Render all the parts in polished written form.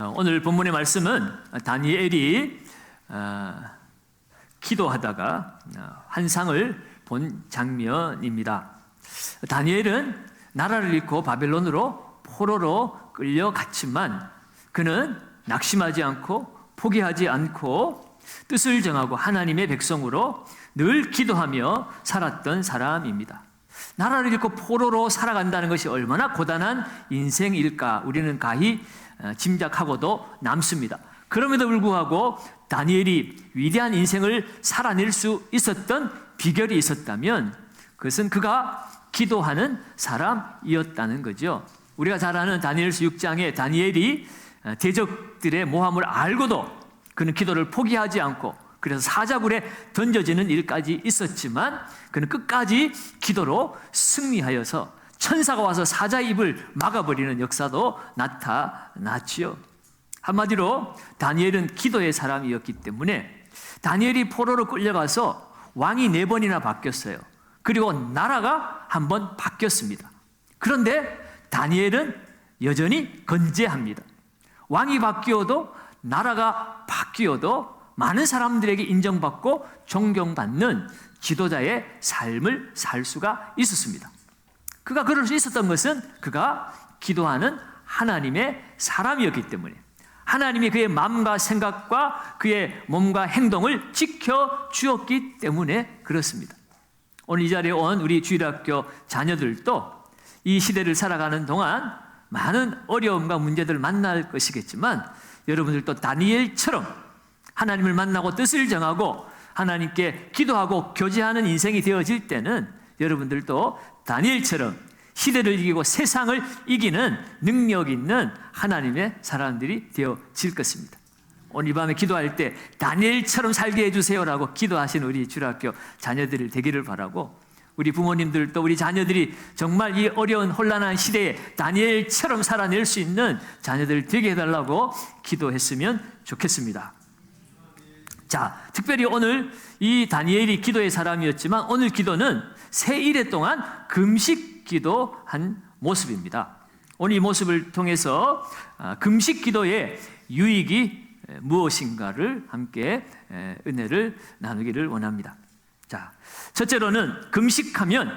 오늘 본문의 말씀은 다니엘이 기도하다가 환상을 본 장면입니다. 다니엘은 나라를 잃고 바벨론으로 포로로 끌려갔지만 그는 낙심하지 않고 포기하지 않고 뜻을 정하고 하나님의 백성으로 늘 기도하며 살았던 사람입니다. 나라를 잃고 포로로 살아간다는 것이 얼마나 고단한 인생일까 우리는 가히 짐작하고도 남습니다. 그럼에도 불구하고 다니엘이 위대한 인생을 살아낼 수 있었던 비결이 있었다면 그것은 그가 기도하는 사람이었다는 거죠. 우리가 잘 아는 다니엘서 6장에 다니엘이 대적들의 모함을 알고도 그는 기도를 포기하지 않고 그래서 사자굴에 던져지는 일까지 있었지만 그는 끝까지 기도로 승리하여서 천사가 와서 사자의 입을 막아버리는 역사도 나타났지요. 한마디로 다니엘은 기도의 사람이었기 때문에 다니엘이 포로로 끌려가서 왕이 4번이나 바뀌었어요. 그리고 나라가 한 번 바뀌었습니다. 그런데 다니엘은 여전히 건재합니다. 왕이 바뀌어도 나라가 바뀌어도 많은 사람들에게 인정받고 존경받는 지도자의 삶을 살 수가 있었습니다. 그가 그럴 수 있었던 것은 그가 기도하는 하나님의 사람이었기 때문에 하나님이 그의 마음과 생각과 그의 몸과 행동을 지켜주었기 때문에 그렇습니다. 오늘 이 자리에 온 우리 주일학교 자녀들도 이 시대를 살아가는 동안 많은 어려움과 문제들을 만날 것이겠지만 여러분들도 다니엘처럼 하나님을 만나고 뜻을 정하고 하나님께 기도하고 교제하는 인생이 되어질 때는 여러분들도 다니엘처럼 시대를 이기고 세상을 이기는 능력 있는 하나님의 사람들이 되어질 것입니다. 오늘 이 밤에 기도할 때 다니엘처럼 살게 해주세요라고 기도하신 우리 주일학교 자녀들이 되기를 바라고 우리 부모님들도 우리 자녀들이 정말 이 어려운 혼란한 시대에 다니엘처럼 살아낼 수 있는 자녀들 되게 해달라고 기도했으면 좋겠습니다. 자, 특별히 오늘 이 다니엘이 기도의 사람이었지만 오늘 기도는 새 일해 동안 금식 기도한 모습입니다. 오늘 이 모습을 통해서 금식 기도의 유익이 무엇인가를 함께 은혜를 나누기를 원합니다. 자, 첫째로는 금식하면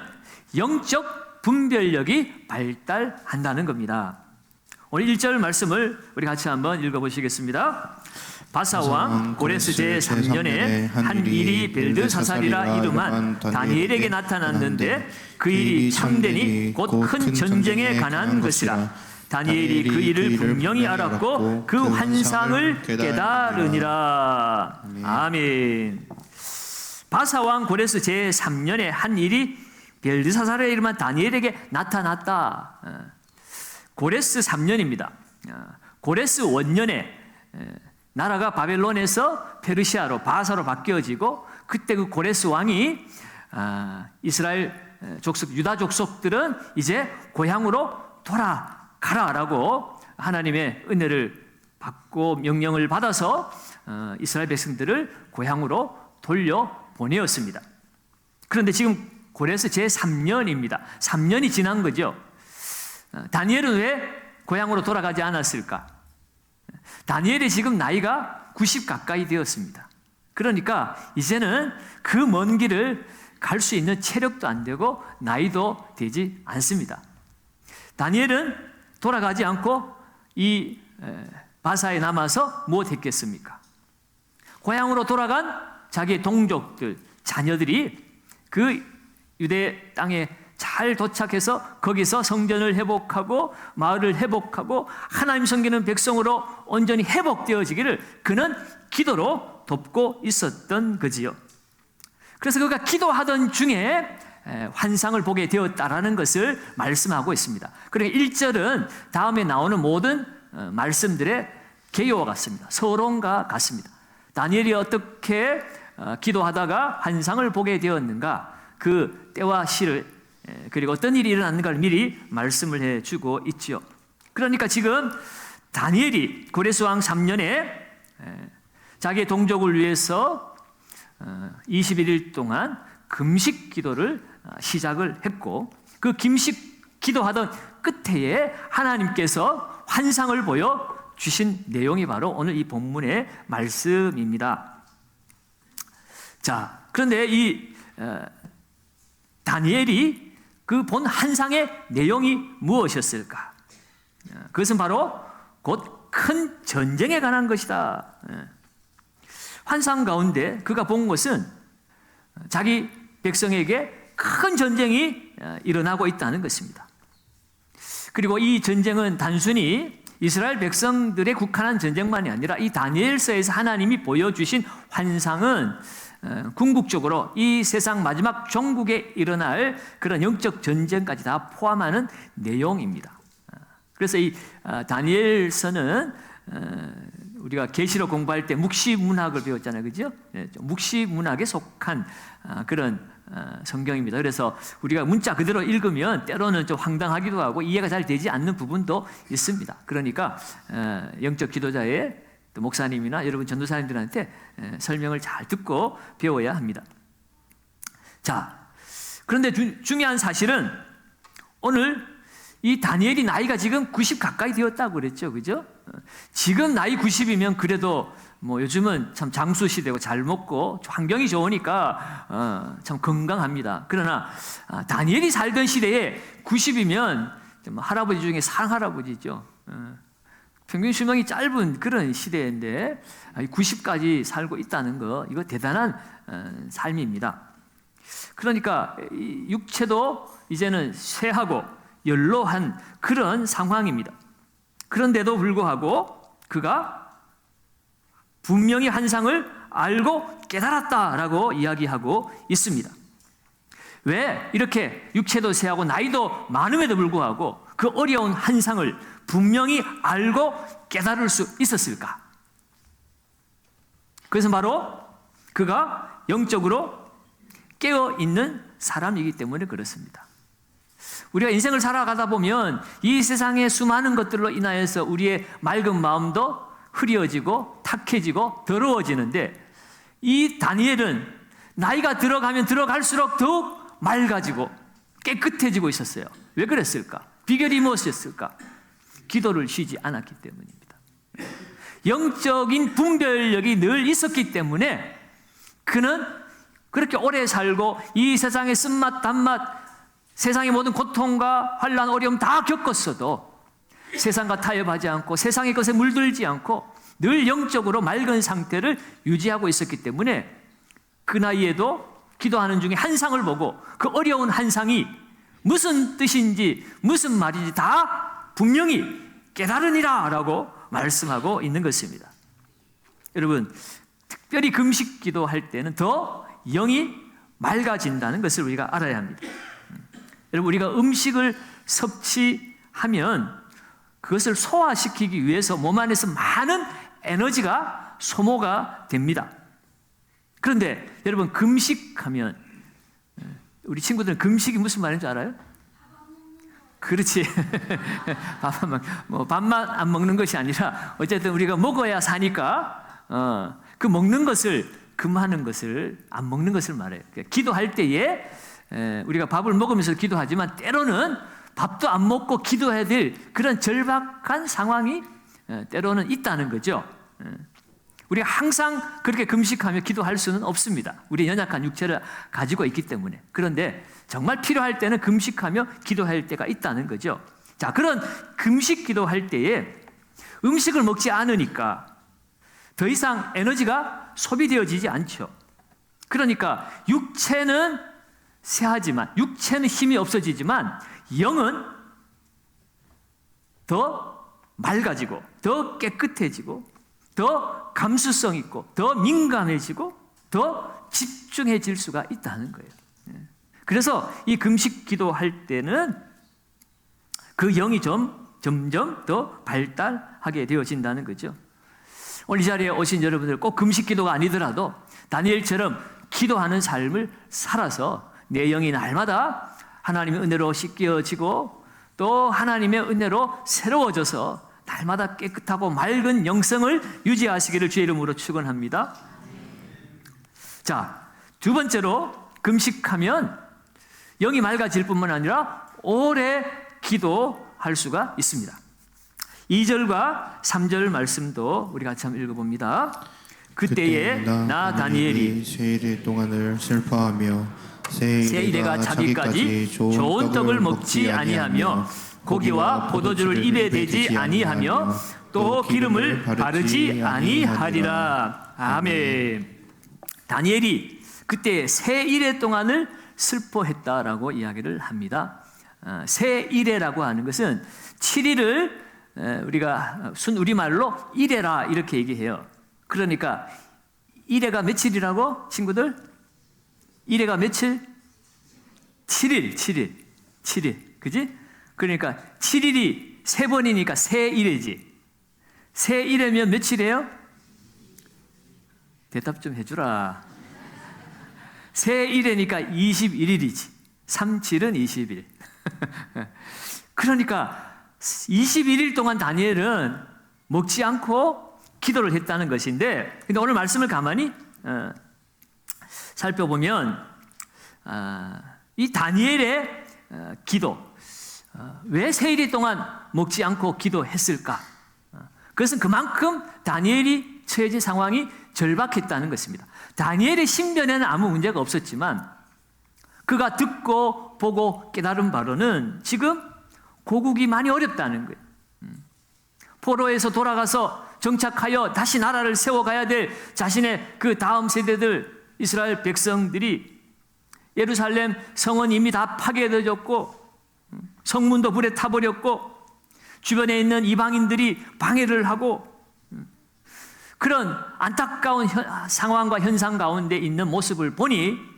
영적 분별력이 발달한다는 겁니다. 오늘 1절 말씀을 우리 같이 한번 읽어보시겠습니다. 바사왕 고레스 제3년에 한 일이 벨드사살이라 이름한 다니엘에게 나타났는데 그 일이 참되니 곧 큰 전쟁에 관한 것이라. 다니엘이 그 일을 분명히 알았고 그 환상을 깨달으니라. 아멘. 바사왕 고레스 제3년에 한 일이 벨드사살의 이름한 다니엘에게 나타났다. 고레스 3년입니다. 고레스 원년에 나라가 바벨론에서 페르시아로 바사로 바뀌어지고 그때 그 고레스 왕이 이스라엘 족속 유다 족속들은 이제 고향으로 돌아가라라고 하나님의 은혜를 받고 명령을 받아서 이스라엘 백성들을 고향으로 돌려보내었습니다. 그런데 지금 고레스 제3년입니다. 3년이 지난 거죠. 다니엘은 왜 고향으로 돌아가지 않았을까? 다니엘이 지금 나이가 90 가까이 되었습니다. 그러니까 이제는 그 먼 길을 갈 수 있는 체력도 안 되고 나이도 되지 않습니다. 다니엘은 돌아가지 않고 이 바사에 남아서 무엇했겠습니까? 고향으로 돌아간 자기의 동족들, 자녀들이 그 유대 땅에 잘 도착해서 거기서 성전을 회복하고 마을을 회복하고 하나님 섬기는 백성으로 온전히 회복되어지기를 그는 기도로 돕고 있었던 거지요. 그래서 그가 기도하던 중에 환상을 보게 되었다라는 것을 말씀하고 있습니다. 그러니까 1절은 다음에 나오는 모든 말씀들의 개요와 같습니다. 서론과 같습니다. 다니엘이 어떻게 기도하다가 환상을 보게 되었는가, 그 때와 시를 그리고 어떤 일이 일어났는가를 미리 말씀을 해주고 있죠. 그러니까 지금 다니엘이 고레스 왕 3년에 자기의 동족을 위해서 21일 동안 금식 기도를 시작을 했고 그 금식 기도하던 끝에 하나님께서 환상을 보여 보여주신 내용이 바로 오늘 이 본문의 말씀입니다. 자, 그런데 이 다니엘이 그 본 환상의 내용이 무엇이었을까? 그것은 바로 곧 큰 전쟁에 관한 것이다. 환상 가운데 그가 본 것은 자기 백성에게 큰 전쟁이 일어나고 있다는 것입니다. 그리고 이 전쟁은 단순히 이스라엘 백성들에 국한한 전쟁만이 아니라 이 다니엘서에서 하나님이 보여주신 환상은 궁극적으로 이 세상 마지막 종국에 일어날 그런 영적 전쟁까지 다 포함하는 내용입니다. 그래서 이 다니엘서는 우리가 계시록 공부할 때 묵시문학을 배웠잖아요, 그죠? 묵시문학에 속한 그런 성경입니다. 그래서 우리가 문자 그대로 읽으면 때로는 좀 황당하기도 하고 이해가 잘 되지 않는 부분도 있습니다. 그러니까 영적 지도자의 또 목사님이나 여러분 전도사님들한테 설명을 잘 듣고 배워야 합니다. 자, 그런데 중요한 사실은 오늘 이 다니엘이 나이가 지금 90 가까이 되었다고 그랬죠, 그죠? 지금 나이 90이면 그래도 뭐 요즘은 참 장수 시대고 잘 먹고 환경이 좋으니까 참 건강합니다. 그러나 다니엘이 살던 시대에 90이면 할아버지 중에 상할아버지죠. 평균 수명이 짧은 그런 시대인데 90까지 살고 있다는 거, 이거 대단한 삶입니다. 그러니까 육체도 이제는 쇠하고 연로한 그런 상황입니다. 그런데도 불구하고 그가 분명히 환상을 알고 깨달았다라고 이야기하고 있습니다. 왜 이렇게 육체도 쇠하고 나이도 많음에도 불구하고 그 어려운 환상을 분명히 알고 깨달을 수 있었을까? 그것은 바로 그가 영적으로 깨어있는 사람이기 때문에 그렇습니다. 우리가 인생을 살아가다 보면 이 세상의 수많은 것들로 인하여서 우리의 맑은 마음도 흐려지고 탁해지고 더러워지는데 이 다니엘은 나이가 들어가면 들어갈수록 더욱 맑아지고 깨끗해지고 있었어요. 왜 그랬을까? 비결이 무엇이었을까? 기도를 쉬지 않았기 때문입니다. 영적인 분별력이 늘 있었기 때문에 그는 그렇게 오래 살고 이 세상의 쓴맛 단맛 세상의 모든 고통과 환난, 어려움 다 겪었어도 세상과 타협하지 않고 세상의 것에 물들지 않고 늘 영적으로 맑은 상태를 유지하고 있었기 때문에 그 나이에도 기도하는 중에 환상을 보고 그 어려운 환상이 무슨 뜻인지 무슨 말인지 다 분명히 깨달으니라 라고 말씀하고 있는 것입니다. 여러분, 특별히 금식 기도할 때는 더 영이 맑아진다는 것을 우리가 알아야 합니다. 여러분, 우리가 음식을 섭취하면 그것을 소화시키기 위해서 몸 안에서 많은 에너지가 소모가 됩니다. 그런데 여러분, 금식하면 우리 친구들은 금식이 무슨 말인지 알아요? 그렇지. 밥만 안 먹는 것이 아니라 어쨌든 우리가 먹어야 사니까 그 먹는 것을 금하는 것을 안 먹는 것을 말해요. 기도할 때에 우리가 밥을 먹으면서 기도하지만 때로는 밥도 안 먹고 기도해야 될 그런 절박한 상황이 때로는 있다는 거죠. 우리가 항상 그렇게 금식하며 기도할 수는 없습니다. 우리 연약한 육체를 가지고 있기 때문에. 그런데 정말 필요할 때는 금식하며 기도할 때가 있다는 거죠. 자, 그런 금식 기도할 때에 음식을 먹지 않으니까 더 이상 에너지가 소비되어지지 않죠. 그러니까 육체는 쇠하지만, 육체는 힘이 없어지지만 영은 더 맑아지고 더 깨끗해지고 더 감수성 있고 더 민감해지고 더 집중해질 수가 있다는 거예요. 그래서 이 금식 기도할 때는 그 영이 점점 더 발달하게 되어진다는 거죠. 오늘 이 자리에 오신 여러분들 꼭 금식 기도가 아니더라도 다니엘처럼 기도하는 삶을 살아서 내 영이 날마다 하나님의 은혜로 씻겨지고 또 하나님의 은혜로 새로워져서 날마다 깨끗하고 맑은 영성을 유지하시기를 주의 이름으로 축원합니다. 자, 두 번째로 금식하면 영이 맑아질 뿐만 아니라 오래 기도할 수가 있습니다. 2절과 3절 말씀도 우리 같이 한번 읽어봅니다. 그때에 나 다니엘이 세 일 동안을 슬퍼하며 새 이래가 차기까지 좋은 떡을 먹지 아니하며 고기와 포도주를 입에 대지 아니하며 또 기름을 바르지 아니하리라. 아멘. 다니엘이 그때 새 이래 동안을 슬퍼했다라고 이야기를 합니다. 새 이래라고 하는 것은 7일을 우리가 순 우리말로 이래라 이렇게 얘기해요. 그러니까 이래가 며칠이라고 친구들? 이래가 며칠? 7일. 그지? 그러니까 7일이 세 번이니까 새 이래지. 새 이래면 며칠이에요? 대답 좀 해주라. 새 이래니까 21일이지. 37은 20일. 그러니까 21일 동안 다니엘은 먹지 않고 기도를 했다는 것인데, 근데 오늘 말씀을 가만히 살펴보면 이 다니엘의 기도, 왜 세일 동안 먹지 않고 기도했을까? 그것은 그만큼 다니엘이 처해진 상황이 절박했다는 것입니다. 다니엘의 신변에는 아무 문제가 없었지만 그가 듣고 보고 깨달은 바로는 지금 고국이 많이 어렵다는 거예요. 포로에서 돌아가서 정착하여 다시 나라를 세워가야 될 자신의 그 다음 세대들 이스라엘 백성들이 예루살렘 성은 이미 다 파괴되어졌고 성문도 불에 타버렸고 주변에 있는 이방인들이 방해를 하고 그런 안타까운 상황과 현상 가운데 있는 모습을 보니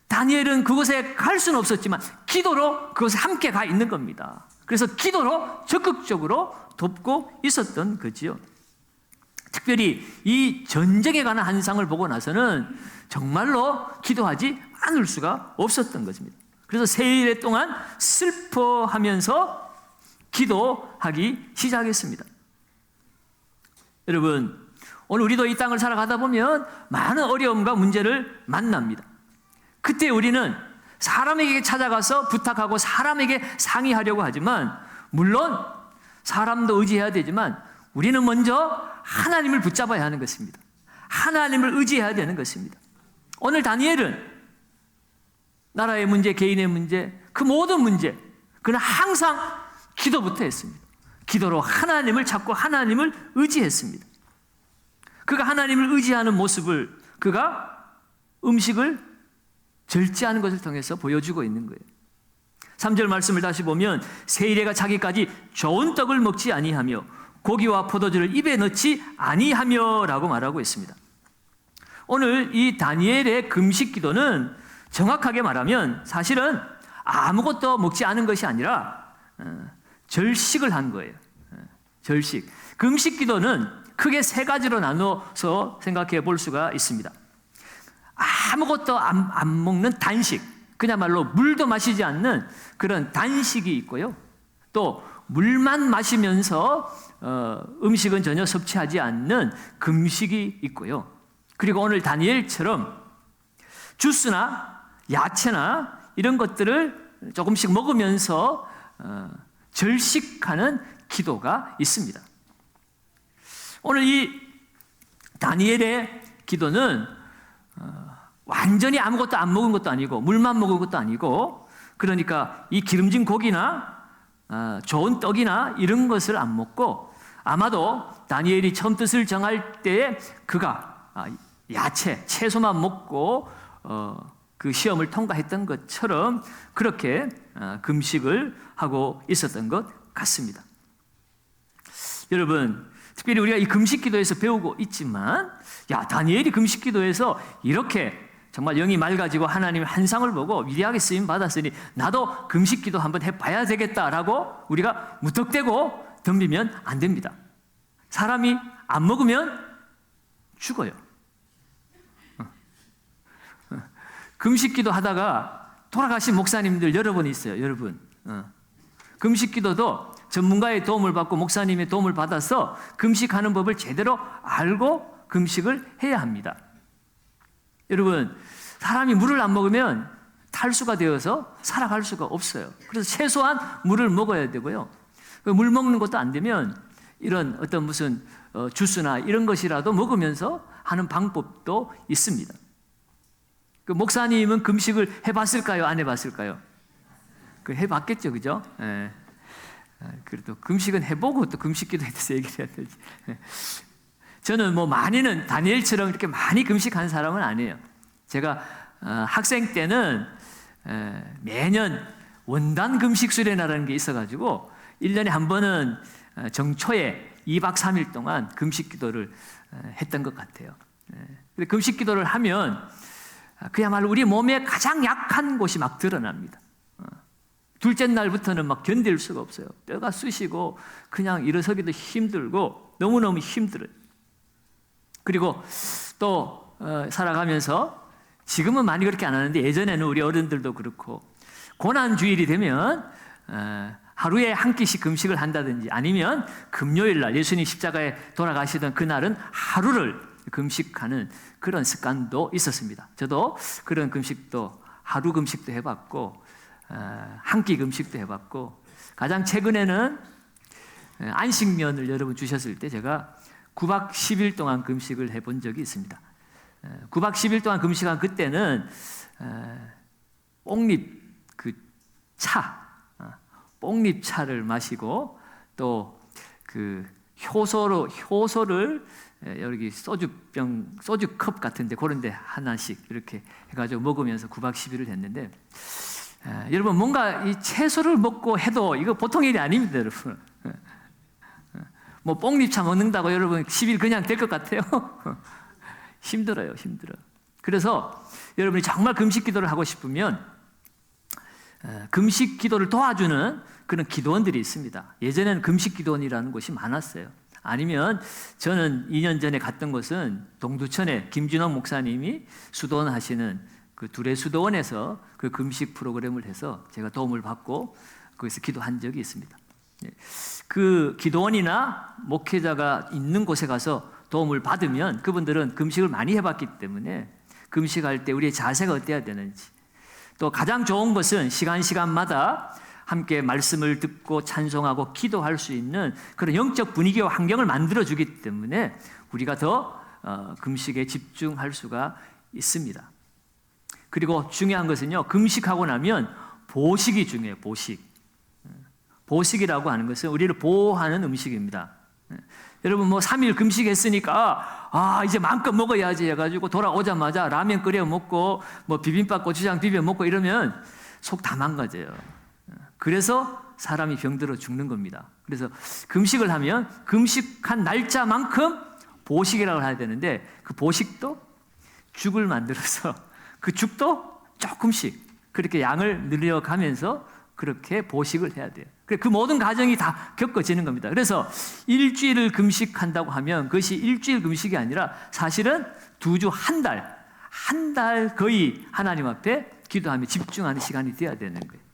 다니엘은 그곳에 갈 수는 없었지만 기도로 그곳에 함께 가 있는 겁니다. 그래서 기도로 적극적으로 돕고 있었던 거지요. 특별히 이 전쟁에 관한 환상을 보고 나서는 정말로 기도하지 않을 수가 없었던 것입니다. 그래서 세일 동안 슬퍼하면서 기도하기 시작했습니다. 여러분, 오늘 우리도 이 땅을 살아가다 보면 많은 어려움과 문제를 만납니다. 그때 우리는 사람에게 찾아가서 부탁하고 사람에게 상의하려고 하지만 물론 사람도 의지해야 되지만 우리는 먼저 하나님을 붙잡아야 하는 것입니다. 하나님을 의지해야 되는 것입니다. 오늘 다니엘은 나라의 문제, 개인의 문제, 그 모든 문제, 그는 항상 기도부터 했습니다. 기도로 하나님을 찾고 하나님을 의지했습니다. 그가 하나님을 의지하는 모습을 그가 음식을 절제하는 것을 통해서 보여주고 있는 거예요. 3절 말씀을 다시 보면 세일에가 자기까지 좋은 떡을 먹지 아니하며 고기와 포도주를 입에 넣지 아니하며 라고 말하고 있습니다. 오늘 이 다니엘의 금식 기도는 정확하게 말하면 사실은 아무것도 먹지 않은 것이 아니라 절식을 한 거예요. 절식. 금식 기도는 크게 세 가지로 나눠서 생각해 볼 수가 있습니다. 아무것도 안 먹는 단식, 그야말로 물도 마시지 않는 그런 단식이 있고요. 또 물만 마시면서 음식은 전혀 섭취하지 않는 금식이 있고요. 그리고 오늘 다니엘처럼 주스나 야채나 이런 것들을 조금씩 먹으면서 절식하는 기도가 있습니다. 오늘 이 다니엘의 기도는 완전히 아무것도 안 먹은 것도 아니고 물만 먹은 것도 아니고 그러니까 이 기름진 고기나 좋은 떡이나 이런 것을 안 먹고 아마도 다니엘이 처음 뜻을 정할 때에 그가 야채, 채소만 먹고 그 시험을 통과했던 것처럼 그렇게 금식을 하고 있었던 것 같습니다. 여러분, 특별히 우리가 이 금식 기도에서 배우고 있지만 다니엘이 금식 기도에서 이렇게 정말 영이 맑아지고 하나님의 환상을 보고 위대하게 쓰임 받았으니 나도 금식 기도 한번 해봐야 되겠다라고 우리가 무턱대고 덤비면 안 됩니다. 사람이 안 먹으면 죽어요. 금식 기도 하다가 돌아가신 목사님들 여러 번 있어요. 여러분, 금식 기도도 전문가의 도움을 받고 목사님의 도움을 받아서 금식하는 법을 제대로 알고 금식을 해야 합니다. 여러분, 사람이 물을 안 먹으면 탈수가 되어서 살아갈 수가 없어요. 그래서 최소한 물을 먹어야 되고요. 물 먹는 것도 안 되면 이런 어떤 무슨 주스나 이런 것이라도 먹으면서 하는 방법도 있습니다. 그 목사님은 금식을 해봤을까요? 안 해봤을까요? 그 해봤겠죠, 그죠? 예. 그래도 금식은 해보고 또 금식기도 해서 얘기를 해야 되지. 저는 뭐 많이는 다니엘처럼 이렇게 많이 금식하는 사람은 아니에요. 제가 학생 때는 매년 원단 금식 수련회라는 게 있어가지고 1년에 한 번은 정초에 2박 3일 동안 금식 기도를 했던 것 같아요. 근데 금식 기도를 하면 그야말로 우리 몸에 가장 약한 곳이 막 드러납니다. 둘째 날부터는 막 견딜 수가 없어요. 뼈가 쑤시고 그냥 일어서기도 힘들고 너무너무 힘들어요. 그리고 또 살아가면서 지금은 많이 그렇게 안 하는데 예전에는 우리 어른들도 그렇고 고난주일이 되면 하루에 한 끼씩 금식을 한다든지 아니면 금요일 날 예수님 십자가에 돌아가시던 그날은 하루를 금식하는 그런 습관도 있었습니다. 저도 그런 금식도 하루 금식도 해봤고 한 끼 금식도 해봤고 가장 최근에는 안식년을 여러분 주셨을 때 제가 9박 10일 동안 금식을 해본 적이 있습니다. 9박 10일 동안 금식한 그때는 뽕잎 그 차, 뽕잎차를 마시고 또 그 효소를 여기 소주컵 같은데 그런데 하나씩 이렇게 해가지고 먹으면서 9박 10일을 했는데 여러분 뭔가 이 채소를 먹고 해도 이거 보통 일이 아닙니다, 여러분. 뭐 뽕잎차 먹는다고 여러분 10일 그냥 될 것 같아요? 힘들어요. 그래서 여러분이 정말 금식 기도를 하고 싶으면 금식 기도를 도와주는 그런 기도원들이 있습니다. 예전에는 금식 기도원이라는 곳이 많았어요. 아니면 저는 2년 전에 갔던 곳은 동두천에 김준호 목사님이 수도원하시는 그 두레 수도원에서 그 금식 프로그램을 해서 제가 도움을 받고 거기서 기도한 적이 있습니다. 그 기도원이나 목회자가 있는 곳에 가서 도움을 받으면 그분들은 금식을 많이 해봤기 때문에 금식할 때 우리의 자세가 어때야 되는지 또 가장 좋은 것은 시간마다 함께 말씀을 듣고 찬송하고 기도할 수 있는 그런 영적 분위기와 환경을 만들어주기 때문에 우리가 더 금식에 집중할 수가 있습니다. 그리고 중요한 것은요, 금식하고 나면 보식이 중요해요. 보식이라고 하는 것은 우리를 보호하는 음식입니다. 여러분 뭐 3일 금식했으니까 이제 마음껏 먹어야지 해가지고 돌아오자마자 라면 끓여 먹고 뭐 비빔밥 고추장 비벼 먹고 이러면 속 다 망가져요. 그래서 사람이 병들어 죽는 겁니다. 그래서 금식을 하면 금식한 날짜만큼 보식이라고 해야 되는데 그 보식도 죽을 만들어서 그 죽도 조금씩 그렇게 양을 늘려가면서 그렇게 보식을 해야 돼요. 그 모든 과정이 다 겪어지는 겁니다. 그래서 일주일을 금식한다고 하면 그것이 일주일 금식이 아니라 사실은 2주, 한 달 거의 하나님 앞에 기도하며 집중하는 시간이 되어야 되는 거예요.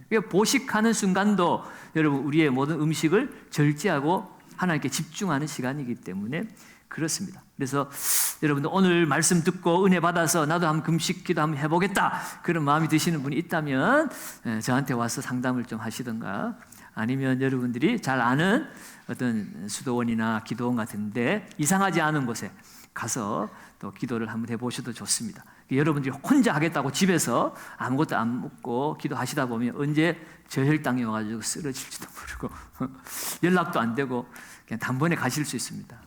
그러니까 보식하는 순간도 여러분 우리의 모든 음식을 절제하고 하나님께 집중하는 시간이기 때문에 그렇습니다. 그래서 여러분들 오늘 말씀 듣고 은혜 받아서 나도 한번 금식 기도 한번 해보겠다 그런 마음이 드시는 분이 있다면 저한테 와서 상담을 좀 하시던가 아니면 여러분들이 잘 아는 어떤 수도원이나 기도원 같은데 이상하지 않은 곳에 가서 또 기도를 한번 해보셔도 좋습니다. 여러분들이 혼자 하겠다고 집에서 아무것도 안 먹고 기도하시다 보면 언제 저혈당이 와가지고 쓰러질지도 모르고 연락도 안 되고 그냥 단번에 가실 수 있습니다.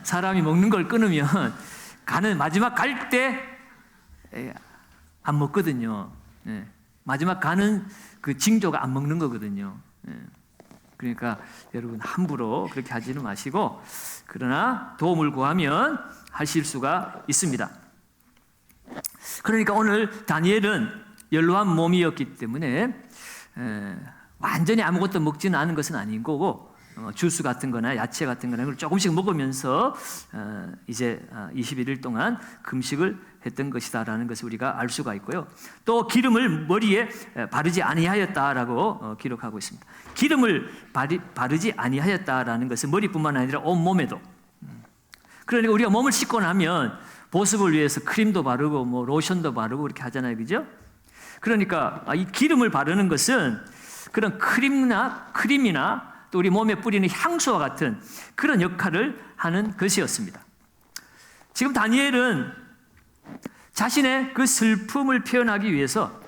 사람이 먹는 걸 끊으면 가는 마지막 갈 때 안 먹거든요. 마지막 가는 그 징조가 안 먹는 거거든요. 그러니까 여러분 함부로 그렇게 하지는 마시고 그러나 도움을 구하면 하실 수가 있습니다. 그러니까 오늘 다니엘은 연로한 몸이었기 때문에 완전히 아무것도 먹지는 않은 것은 아닌 거고 주스 같은 거나 야채 같은 거나 조금씩 먹으면서 이제 21일 동안 금식을 했던 것이다라는 것을 우리가 알 수가 있고요. 또 기름을 머리에 바르지 아니하였다라고 기록하고 있습니다. 기름을 바르지 아니하였다라는 것은 머리뿐만 아니라 온 몸에도. 그러니까 우리가 몸을 씻고 나면 보습을 위해서 크림도 바르고 뭐 로션도 바르고 그렇게 하잖아요, 그죠? 그러니까 이 기름을 바르는 것은 그런 크림이나 또 우리 몸에 뿌리는 향수와 같은 그런 역할을 하는 것이었습니다. 지금 다니엘은 자신의 그 슬픔을 표현하기 위해서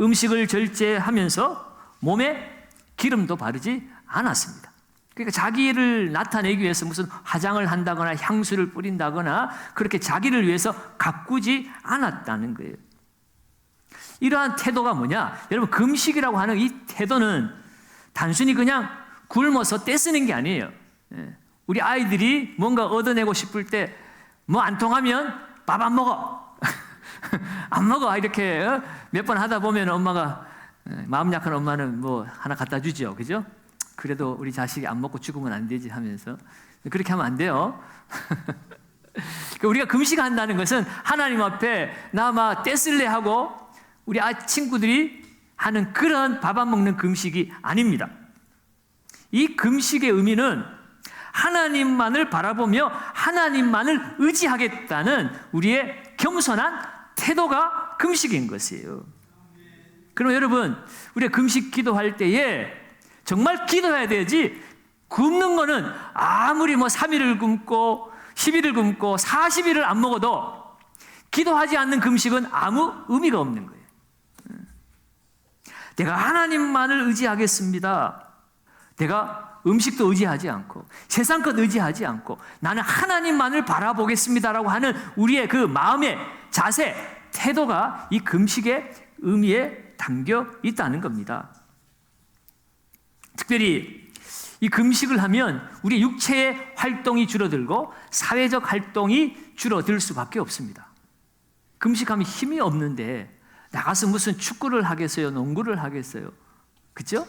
음식을 절제하면서 몸에 기름도 바르지 않았습니다. 그러니까 자기를 나타내기 위해서 무슨 화장을 한다거나 향수를 뿌린다거나 그렇게 자기를 위해서 가꾸지 않았다는 거예요. 이러한 태도가 뭐냐? 여러분, 금식이라고 하는 이 태도는 단순히 그냥 굶어서 떼쓰는 게 아니에요. 우리 아이들이 뭔가 얻어내고 싶을 때 뭐 안 통하면 밥 안 먹어. 안 먹어. 이렇게 몇 번 하다 보면 엄마가, 마음 약한 엄마는 뭐 하나 갖다 주죠. 그죠? 그래도 우리 자식이 안 먹고 죽으면 안 되지 하면서. 그렇게 하면 안 돼요. 우리가 금식한다는 것은 하나님 앞에 나마 떼쓸래 하고 우리 친구들이 하는 그런 밥 안 먹는 금식이 아닙니다. 이 금식의 의미는 하나님만을 바라보며 하나님만을 의지하겠다는 우리의 겸손한 태도가 금식인 것이에요. 그럼 여러분, 우리가 금식 기도할 때에 정말 기도해야 되지, 굶는 거는 아무리 뭐 3일을 굶고 10일을 굶고 40일을 안 먹어도 기도하지 않는 금식은 아무 의미가 없는 거예요. 내가 하나님만을 의지하겠습니다. 내가 음식도 의지하지 않고 세상 것 의지하지 않고 나는 하나님만을 바라보겠습니다라고 하는 우리의 그 마음의 자세, 태도가 이 금식의 의미에 담겨 있다는 겁니다. 특별히 이 금식을 하면 우리 육체의 활동이 줄어들고 사회적 활동이 줄어들 수밖에 없습니다. 금식하면 힘이 없는데 나가서 무슨 축구를 하겠어요? 농구를 하겠어요? 그죠?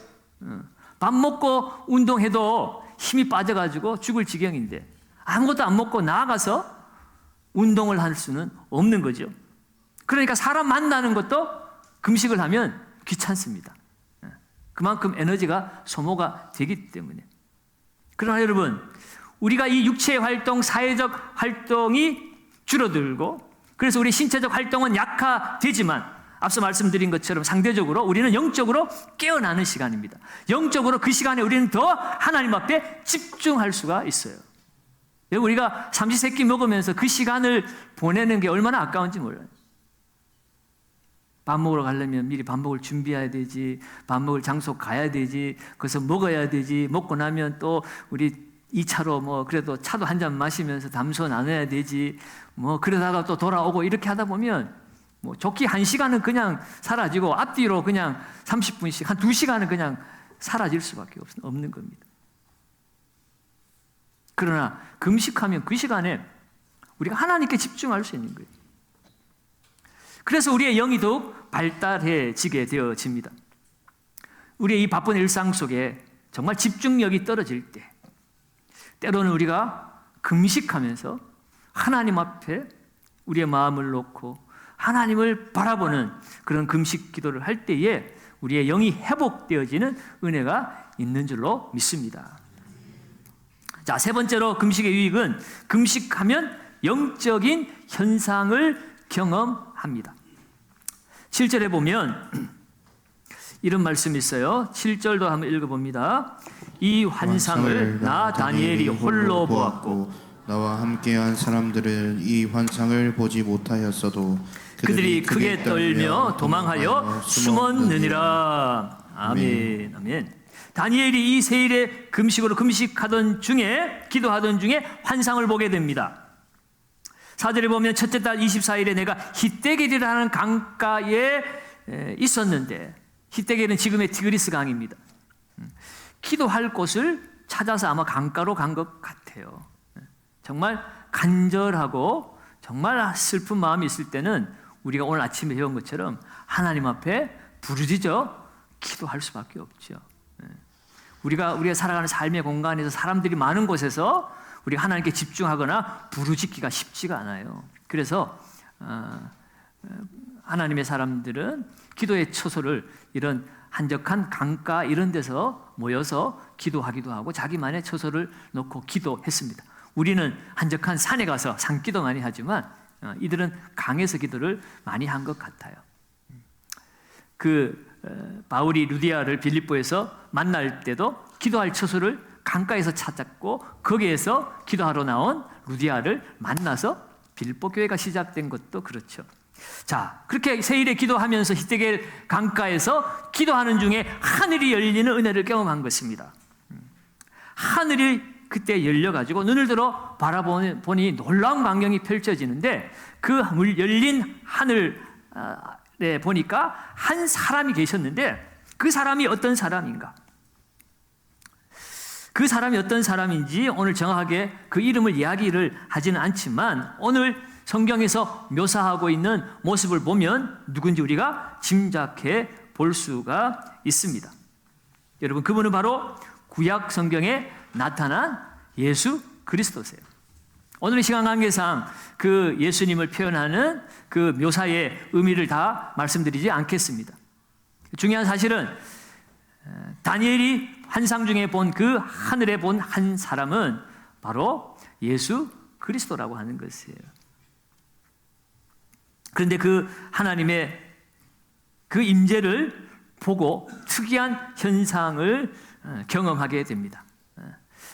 밥 먹고 운동해도 힘이 빠져가지고 죽을 지경인데 아무것도 안 먹고 나아가서 운동을 할 수는 없는 거죠. 그러니까 사람 만나는 것도 금식을 하면 귀찮습니다. 그만큼 에너지가 소모가 되기 때문에. 그러나 여러분, 우리가 이 육체의 활동, 사회적 활동이 줄어들고 그래서 우리 신체적 활동은 약화되지만 앞서 말씀드린 것처럼 상대적으로 우리는 영적으로 깨어나는 시간입니다. 영적으로 그 시간에 우리는 더 하나님 앞에 집중할 수가 있어요. 여러분, 우리가 삼시세끼 먹으면서 그 시간을 보내는 게 얼마나 아까운지 몰라요. 밥 먹으러 가려면 미리 밥 먹을 준비해야 되지, 밥 먹을 장소 가야 되지, 거기서 먹어야 되지, 먹고 나면 또 우리 2차로 뭐 그래도 차도 한 잔 마시면서 담소 나눠야 되지, 뭐 그러다가 또 돌아오고 이렇게 하다 보면 뭐 좋기 1시간은 그냥 사라지고 앞뒤로 그냥 30분씩 한 2시간은 그냥 사라질 수밖에 없는 겁니다. 그러나 금식하면 그 시간에 우리가 하나님께 집중할 수 있는 거예요. 그래서 우리의 영이 더욱 발달해지게 되어집니다. 우리의 이 바쁜 일상 속에 정말 집중력이 떨어질 때, 때로는 우리가 금식하면서 하나님 앞에 우리의 마음을 놓고 하나님을 바라보는 그런 금식 기도를 할 때에 우리의 영이 회복되어지는 은혜가 있는 줄로 믿습니다. 자, 세 번째로 금식의 유익은 금식하면 영적인 현상을 경험합니다. 7절에 보면 이런 말씀이 있어요. 7절도 한번 읽어봅니다. 이 환상을 나 다니엘이 홀로 보았고 나와 함께한 사람들은 이 환상을 보지 못하였어도 그들이 크게 떨며 도망하여 숨었느니라. 아멘. 아멘. 다니엘이 이 세일의 금식으로 금식하던 중에, 기도하던 중에 환상을 보게 됩니다. 4절에 보면 첫째 달 24일에 내가 히데겔이라는 강가에 있었는데, 히데겔은 지금의 티그리스 강입니다. 기도할 곳을 찾아서 아마 강가로 간 것 같아요. 정말 간절하고 정말 슬픈 마음이 있을 때는 우리가 오늘 아침에 배운 것처럼 하나님 앞에 부르짖어 기도할 수밖에 없죠. 우리가 살아가는 삶의 공간에서 사람들이 많은 곳에서 우리가 하나님께 집중하거나 부르짖기가 쉽지가 않아요. 그래서 하나님의 사람들은 기도의 처소를 이런 한적한 강가 이런 데서 모여서 기도하기도 하고 자기만의 처소를 놓고 기도했습니다. 우리는 한적한 산에 가서 산기도 많이 하지만 이들은 강에서 기도를 많이 한 것 같아요. 그 바울이 루디아를 빌립보에서 만날 때도 기도할 처소를 강가에서 찾았고 거기에서 기도하러 나온 루디아를 만나서 빌립보 교회가 시작된 것도 그렇죠. 자, 그렇게 세일에 기도하면서 히데겔 강가에서 기도하는 중에 하늘이 열리는 은혜를 경험한 것입니다. 하늘이 그때 열려가지고 눈을 들어 바라보니 놀라운 광경이 펼쳐지는데 그 열린 하늘에 보니까 한 사람이 계셨는데 그 사람이 어떤 사람인가? 그 사람이 어떤 사람인지 오늘 정확하게 그 이름을 이야기를 하지는 않지만 오늘 성경에서 묘사하고 있는 모습을 보면 누군지 우리가 짐작해 볼 수가 있습니다. 여러분, 그분은 바로 구약 성경에 나타난 예수 그리스도세요. 오늘의 시간 관계상 그 예수님을 표현하는 그 묘사의 의미를 다 말씀드리지 않겠습니다. 중요한 사실은 다니엘이 환상 중에 본 그 하늘에 본 한 사람은 바로 예수 그리스도라고 하는 것이에요. 그런데 그 하나님의 그 임재를 보고 특이한 현상을 경험하게 됩니다.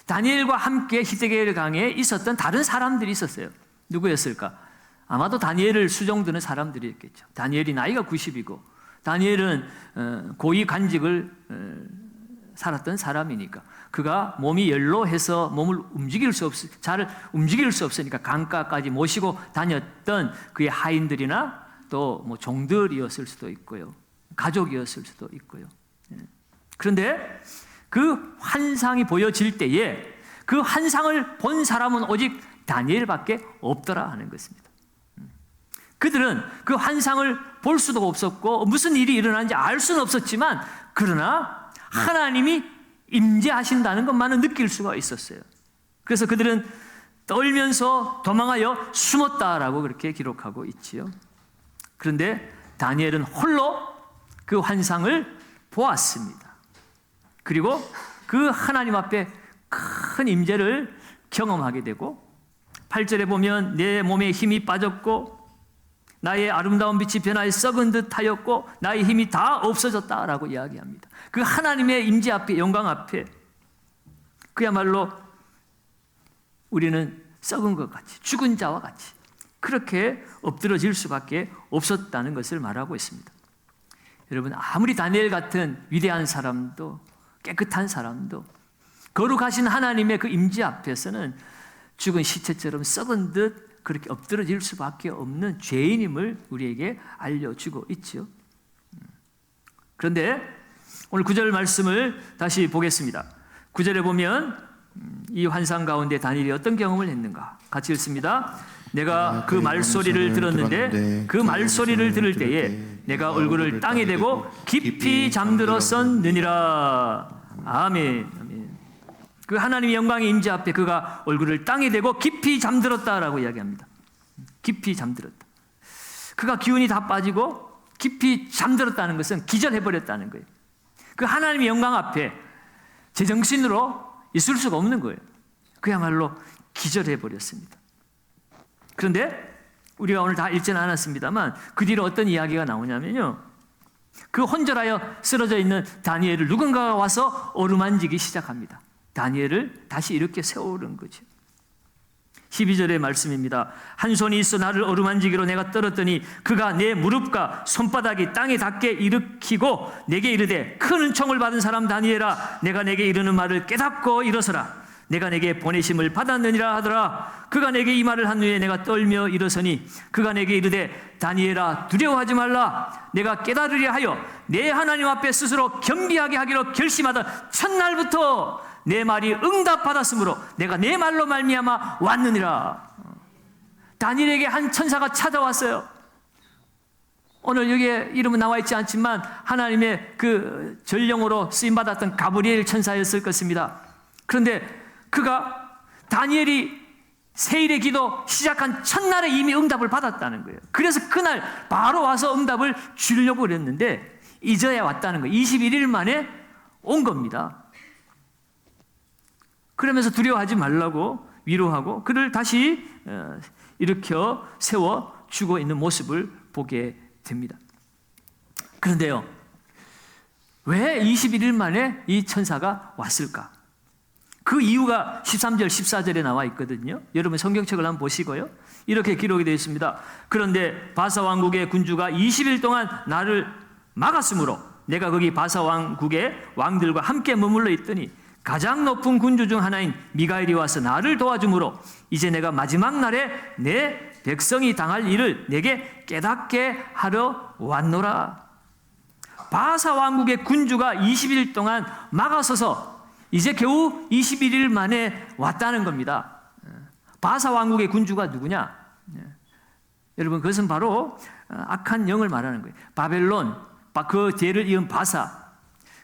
다니엘과 함께 히데겔 강에 있었던 다른 사람들이 있었어요. 누구였을까? 아마도 다니엘을 수종드는 사람들이었겠죠. 다니엘이 나이가 90이고 다니엘은 고위 관직을 살았던 사람이니까 그가 몸이 연로해서 몸을 잘 움직일 수 없으니까 강가까지 모시고 다녔던 그의 하인들이나 또 뭐 종들이었을 수도 있고요. 가족이었을 수도 있고요. 그런데 그 환상이 보여질 때에 그 환상을 본 사람은 오직 다니엘밖에 없더라 하는 것입니다. 그들은 그 환상을 볼 수도 없었고 무슨 일이 일어나는지 알 수는 없었지만 그러나 하나님이 임재하신다는 것만은 느낄 수가 있었어요. 그래서 그들은 떨면서 도망하여 숨었다라고 그렇게 기록하고 있지요. 그런데 다니엘은 홀로 그 환상을 보았습니다. 그리고 그 하나님 앞에 큰 임재를 경험하게 되고 8절에 보면 내 몸에 힘이 빠졌고 나의 아름다운 빛이 변화해 썩은 듯 하였고 나의 힘이 다 없어졌다라고 이야기합니다. 그 하나님의 임재 앞에, 영광 앞에 그야말로 우리는 썩은 것 같이, 죽은 자와 같이 그렇게 엎드러질 수밖에 없었다는 것을 말하고 있습니다. 여러분, 아무리 다니엘 같은 위대한 사람도 깨끗한 사람도 거룩하신 하나님의 그 임재 앞에서는 죽은 시체처럼 썩은 듯 그렇게 엎드러질 수밖에 없는 죄인임을 우리에게 알려주고 있죠. 그런데 오늘 9절 말씀을 다시 보겠습니다. 9절에 보면 이 환상 가운데 다니엘이 어떤 경험을 했는가? 같이 읽습니다. 내가 그 말소리를 들었는데 그 말소리를 들을 때에 내가 얼굴을 땅에 대고 깊이 잠들었었느니라. 아멘. 아멘. 그 하나님의 영광의 임재 앞에 그가 얼굴을 땅에 대고 깊이 잠들었다라고 이야기합니다. 깊이 잠들었다. 그가 기운이 다 빠지고 깊이 잠들었다는 것은 기절해버렸다는 거예요. 그 하나님의 영광 앞에 제정신으로 있을 수가 없는 거예요. 그야말로 기절해버렸습니다. 그런데 우리가 오늘 다 읽지는 않았습니다만 그 뒤로 어떤 이야기가 나오냐면요. 그 혼절하여 쓰러져 있는 다니엘을 누군가가 와서 어루만지기 시작합니다. 다니엘을 다시 이렇게 세우는 거죠. 12절의 말씀입니다. 한 손이 있어 나를 어루만지기로 내가 떨었더니 그가 내 무릎과 손바닥이 땅에 닿게 일으키고 내게 이르되 큰 은총을 받은 사람 다니엘아 내가 내게 이르는 말을 깨닫고 일어서라. 내가 내게 보내심을 받았느니라 하더라. 그가 내게 이 말을 한 후에 내가 떨며 일어서니 그가 내게 이르되 다니엘아 두려워하지 말라. 내가 깨달으려 하여 내 하나님 앞에 스스로 겸비하게 하기로 결심하던 첫날부터 내 말이 응답받았으므로 내가 내 말로 말미암아 왔느니라. 다니엘에게 한 천사가 찾아왔어요. 오늘 여기에 이름은 나와 있지 않지만 하나님의 그 전령으로 쓰임받았던 가브리엘 천사였을 것입니다. 그런데 그가 다니엘이 세일의 기도 시작한 첫날에 이미 응답을 받았다는 거예요. 그래서 그날 바로 와서 응답을 주려고 그랬는데 이제야 왔다는 거예요. 21일 만에 온 겁니다. 그러면서 두려워하지 말라고 위로하고 그를 다시 일으켜 세워주고 있는 모습을 보게 됩니다. 그런데요, 왜 21일 만에 이 천사가 왔을까? 그 이유가 13절, 14절에 나와 있거든요. 여러분 성경책을 한번 보시고요. 이렇게 기록이 되어 있습니다. 그런데 바사 왕국의 군주가 20일 동안 나를 막았으므로 내가 거기 바사 왕국의 왕들과 함께 머물러 있더니 가장 높은 군주 중 하나인 미가엘이 와서 나를 도와주므로 이제 내가 마지막 날에 내 백성이 당할 일을 내게 깨닫게 하러 왔노라. 바사 왕국의 군주가 20일 동안 막아서서 이제 겨우 21일 만에 왔다는 겁니다. 바사 왕국의 군주가 누구냐? 여러분 그것은 바로 악한 영을 말하는 거예요. 바벨론, 그 뒤를 이은 바사,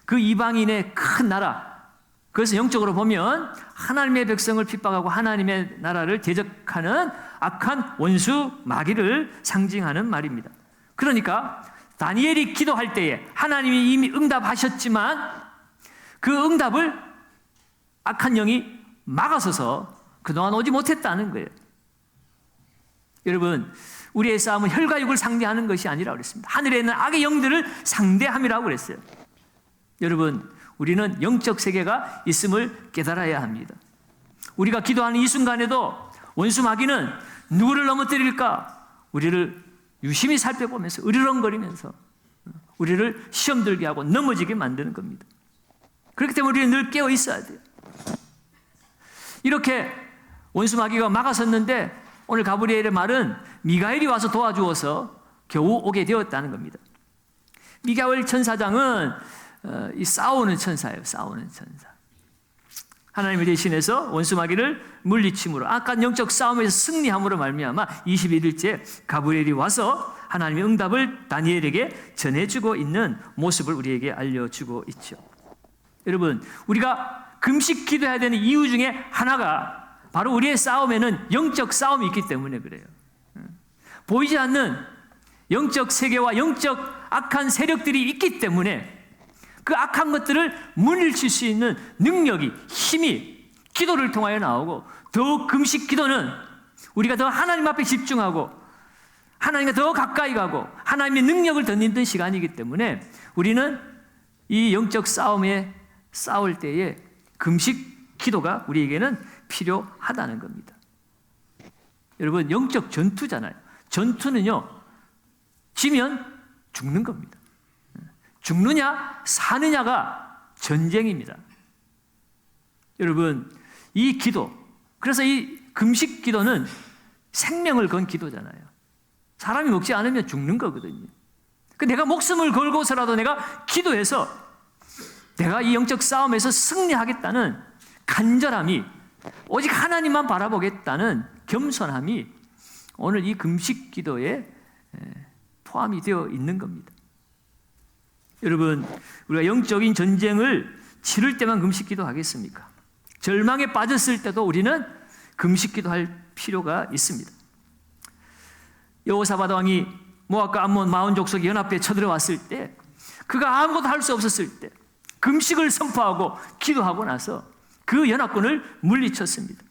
그 이방인의 큰 나라. 그래서 영적으로 보면 하나님의 백성을 핍박하고 하나님의 나라를 대적하는 악한 원수 마귀를 상징하는 말입니다. 그러니까 다니엘이 기도할 때에 하나님이 이미 응답하셨지만 그 응답을 악한 영이 막아서서 그동안 오지 못했다는 거예요. 여러분, 우리의 싸움은 혈과 육을 상대하는 것이 아니라 그랬습니다. 하늘에 있는 악의 영들을 상대함이라고 그랬어요. 여러분, 우리는 영적 세계가 있음을 깨달아야 합니다. 우리가 기도하는 이 순간에도 원수 마귀는 누구를 넘어뜨릴까? 우리를 유심히 살펴보면서 으르렁거리면서 우리를 시험 들게 하고 넘어지게 만드는 겁니다. 그렇기 때문에 우리는 늘 깨어 있어야 돼요. 이렇게 원수 마귀가 막아섰는데 오늘 가브리엘의 말은 미가엘이 와서 도와주어서 겨우 오게 되었다는 겁니다. 미가엘 천사장은 이 싸우는 천사예요. 싸우는 천사. 하나님을 대신해서 원수 마귀를 물리침으로 악한 영적 싸움에서 승리함으로 말미암아 21일째 가브리엘이 와서 하나님의 응답을 다니엘에게 전해주고 있는 모습을 우리에게 알려주고 있죠. 여러분, 우리가 금식 기도해야 되는 이유 중에 하나가 바로 우리의 싸움에는 영적 싸움이 있기 때문에 그래요. 보이지 않는 영적 세계와 영적 악한 세력들이 있기 때문에 그 악한 것들을 물리칠 수 있는 능력이, 힘이 기도를 통하여 나오고, 더욱 금식 기도는 우리가 더 하나님 앞에 집중하고 하나님과 더 가까이 가고 하나님의 능력을 더 믿는 시간이기 때문에 우리는 이 영적 싸움에 싸울 때에 금식 기도가 우리에게는 필요하다는 겁니다. 여러분, 영적 전투잖아요. 전투는요, 지면 죽는 겁니다. 죽느냐 사느냐가 전쟁입니다. 여러분, 이 기도, 그래서 이 금식 기도는 생명을 건 기도잖아요. 사람이 먹지 않으면 죽는 거거든요. 내가 목숨을 걸고서라도 내가 기도해서 내가 이 영적 싸움에서 승리하겠다는 간절함이, 오직 하나님만 바라보겠다는 겸손함이 오늘 이 금식 기도에 포함이 되어 있는 겁니다. 여러분, 우리가 영적인 전쟁을 치를 때만 금식 기도하겠습니까? 절망에 빠졌을 때도 우리는 금식 기도할 필요가 있습니다. 여호사밧 왕이 모압과 암몬 마온 족속이 연합에 쳐들어왔을 때, 그가 아무것도 할 수 없었을 때 금식을 선포하고 기도하고 나서 그 연합군을 물리쳤습니다.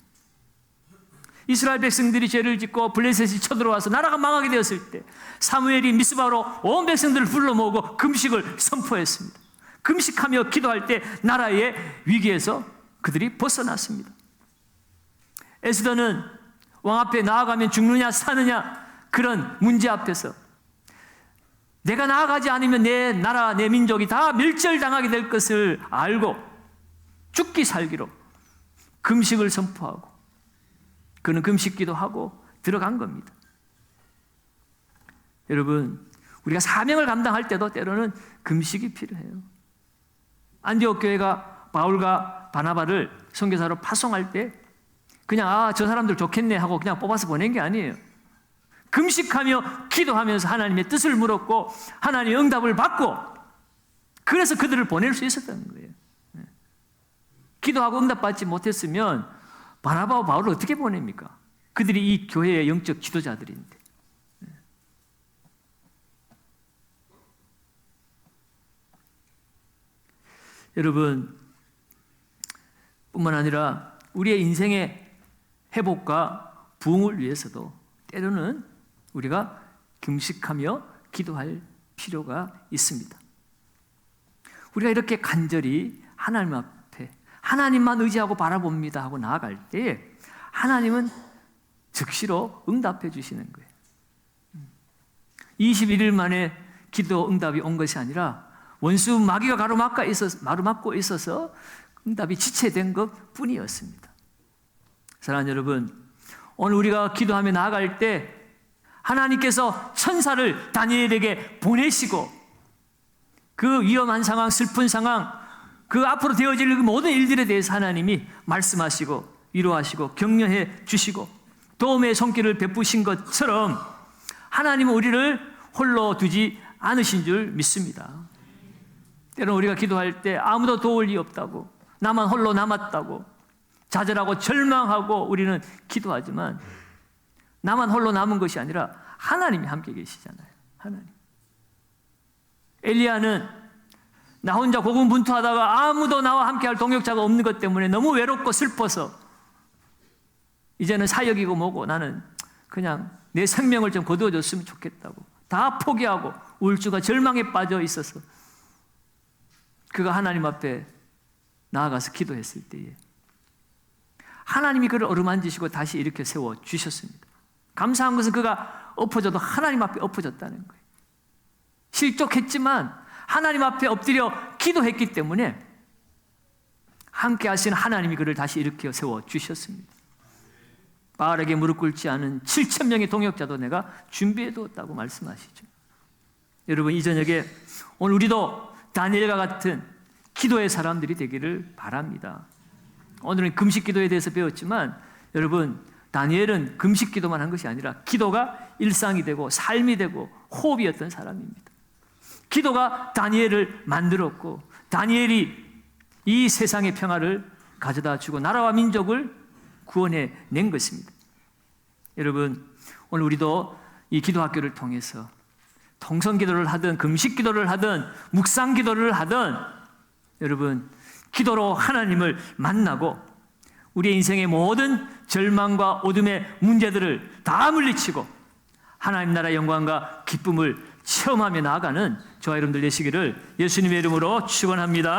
이스라엘 백성들이 죄를 짓고 블레셋이 쳐들어와서 나라가 망하게 되었을 때 사무엘이 미스바로 온 백성들을 불러 모으고 금식을 선포했습니다. 금식하며 기도할 때 나라의 위기에서 그들이 벗어났습니다. 에스더는 왕 앞에 나아가면 죽느냐 사느냐 그런 문제 앞에서 내가 나아가지 않으면 내 나라, 내 민족이 다 멸절당하게 될 것을 알고 죽기 살기로 금식을 선포하고 그는 금식기도 하고 들어간 겁니다. 여러분, 우리가 사명을 감당할 때도 때로는 금식이 필요해요. 안디옥 교회가 바울과 바나바를 선교사로 파송할 때 그냥 저 사람들 좋겠네 하고 그냥 뽑아서 보낸 게 아니에요. 금식하며 기도하면서 하나님의 뜻을 물었고 하나님의 응답을 받고 그래서 그들을 보낼 수 있었다는 거예요. 기도하고 응답받지 못했으면 바나바와 바울을 어떻게 보냅니까? 그들이 이 교회의 영적 지도자들인데. 여러분, 뿐만 아니라 우리의 인생의 회복과 부흥을 위해서도 때로는 우리가 금식하며 기도할 필요가 있습니다. 우리가 이렇게 간절히 하나님 앞에 하나님만 의지하고 바라봅니다 하고 나아갈 때 하나님은 즉시로 응답해 주시는 거예요. 21일 만에 기도 응답이 온 것이 아니라 원수 마귀가 가로막고 있어서 응답이 지체된 것 뿐이었습니다. 사랑하는 여러분, 오늘 우리가 기도하며 나아갈 때 하나님께서 천사를 다니엘에게 보내시고 그 위험한 상황, 슬픈 상황, 그 앞으로 되어질 모든 일들에 대해서 하나님이 말씀하시고 위로하시고 격려해 주시고 도움의 손길을 베푸신 것처럼 하나님은 우리를 홀로 두지 않으신 줄 믿습니다. 때로는 우리가 기도할 때 아무도 도울 리 없다고, 나만 홀로 남았다고 좌절하고 절망하고 우리는 기도하지만 나만 홀로 남은 것이 아니라 하나님이 함께 계시잖아요. 하나님. 엘리야는 나 혼자 고군분투하다가 아무도 나와 함께할 동역자가 없는 것 때문에 너무 외롭고 슬퍼서 이제는 사역이고 뭐고 나는 그냥 내 생명을 좀 거두어줬으면 좋겠다고 다 포기하고 우울증과 절망에 빠져 있어서 그가 하나님 앞에 나아가서 기도했을 때에 하나님이 그를 어루만지시고 다시 일으켜 세워주셨습니다. 감사한 것은 그가 엎어져도 하나님 앞에 엎어졌다는 거예요. 실족했지만 하나님 앞에 엎드려 기도했기 때문에 함께 하신 하나님이 그를 다시 일으켜 세워주셨습니다. 바알에게 무릎 꿇지 않은 7,000명의 동역자도 내가 준비해두었다고 말씀하시죠. 여러분, 이 저녁에 오늘 우리도 다니엘과 같은 기도의 사람들이 되기를 바랍니다. 오늘은 금식 기도에 대해서 배웠지만 여러분, 다니엘은 금식 기도만 한 것이 아니라 기도가 일상이 되고 삶이 되고 호흡이었던 사람입니다. 기도가 다니엘을 만들었고 다니엘이 이 세상의 평화를 가져다 주고 나라와 민족을 구원해 낸 것입니다. 여러분, 오늘 우리도 이 기도학교를 통해서 통성 기도를 하든 금식 기도를 하든 묵상 기도를 하든 여러분, 기도로 하나님을 만나고 우리의 인생의 모든 절망과 어둠의 문제들을 다 물리치고 하나님 나라의 영광과 기쁨을 체험하며 나아가는 저와 여러분들 되시기를 예수님의 이름으로 축원합니다.